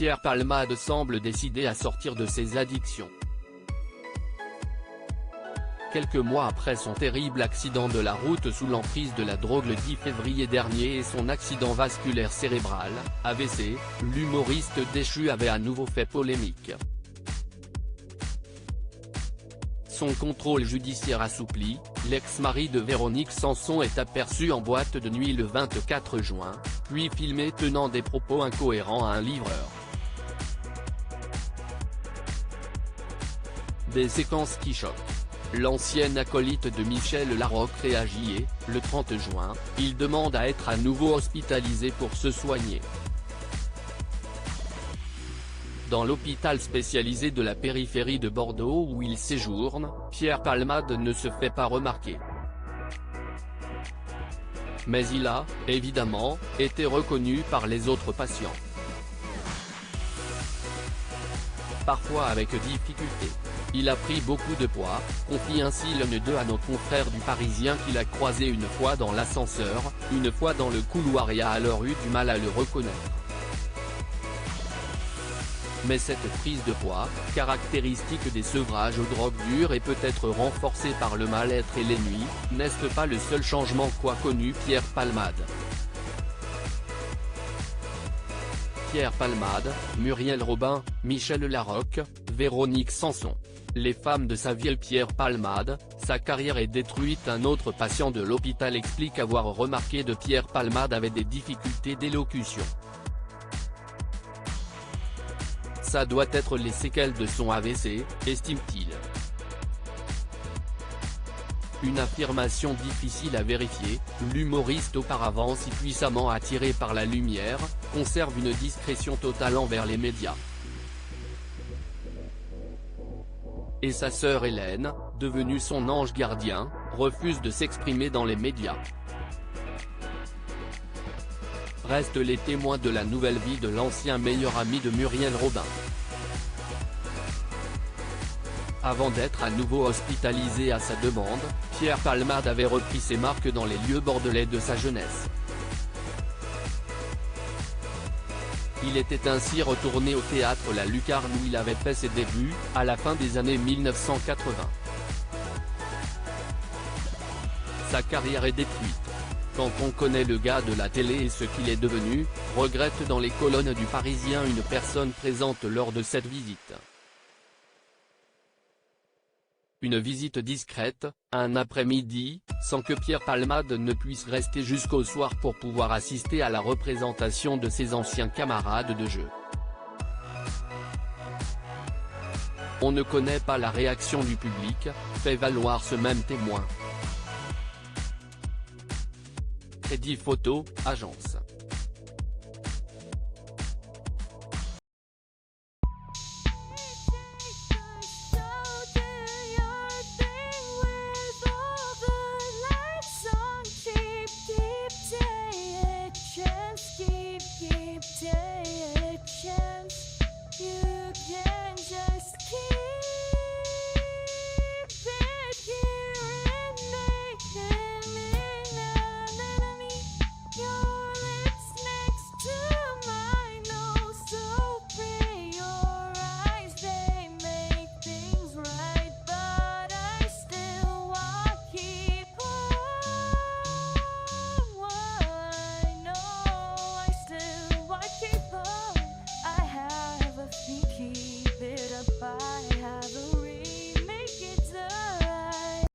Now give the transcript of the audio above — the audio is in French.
Pierre Palmade semble décidé à sortir de ses addictions. Quelques mois après son terrible accident de la route sous l'emprise de la drogue le 10 février dernier et son accident vasculaire cérébral, AVC, l'humoriste déchu avait à nouveau fait polémique. Son contrôle judiciaire assoupli, l'ex-mari de Véronique Sanson est aperçu en boîte de nuit le 24 juin, puis filmé tenant des propos incohérents à un livreur. Des séquences qui choquent. L'ancien acolyte de Michel Larocque réagit et, le 30 juin, il demande à être à nouveau hospitalisé pour se soigner. Dans l'hôpital spécialisé de la périphérie de Bordeaux où il séjourne, Pierre Palmade ne se fait pas remarquer. Mais il a, évidemment, été reconnu par les autres patients. Parfois avec difficulté. Il a pris beaucoup de poids, confie ainsi l'un d'eux à nos confrères du Parisien qu'il a croisé une fois dans l'ascenseur, une fois dans le couloir et a alors eu du mal à le reconnaître. Mais cette prise de poids, caractéristique des sevrages aux drogues dures et peut-être renforcée par le mal-être et les nuits, n'est pas le seul changement qu'a connu Pierre Palmade. Pierre Palmade, Muriel Robin, Michel Larocque, Véronique Sanson. Les femmes de sa vie. Pierre Palmade, sa carrière est détruite. Un autre patient de l'hôpital explique avoir remarqué que Pierre Palmade avait des difficultés d'élocution. Ça doit être les séquelles de son AVC, estime-t-il. Une affirmation difficile à vérifier, l'humoriste auparavant si puissamment attiré par la lumière, conserve une discrétion totale envers les médias. Et sa sœur Hélène, devenue son ange gardien, refuse de s'exprimer dans les médias. Restent les témoins de la nouvelle vie de l'ancien meilleur ami de Muriel Robin. Avant d'être à nouveau hospitalisé à sa demande, Pierre Palmade avait repris ses marques dans les lieux bordelais de sa jeunesse. Il était ainsi retourné au théâtre La Lucarne où il avait fait ses débuts, à la fin des années 1980. Sa carrière est détruite. Quand on connaît le gars de la télé et ce qu'il est devenu, regrette dans les colonnes du Parisien une personne présente lors de cette visite. Une visite discrète, un après-midi, sans que Pierre Palmade ne puisse rester jusqu'au soir pour pouvoir assister à la représentation de ses anciens camarades de jeu. On ne connaît pas la réaction du public, fait valoir ce même témoin. Crédit Photo, agence. Keep it apart.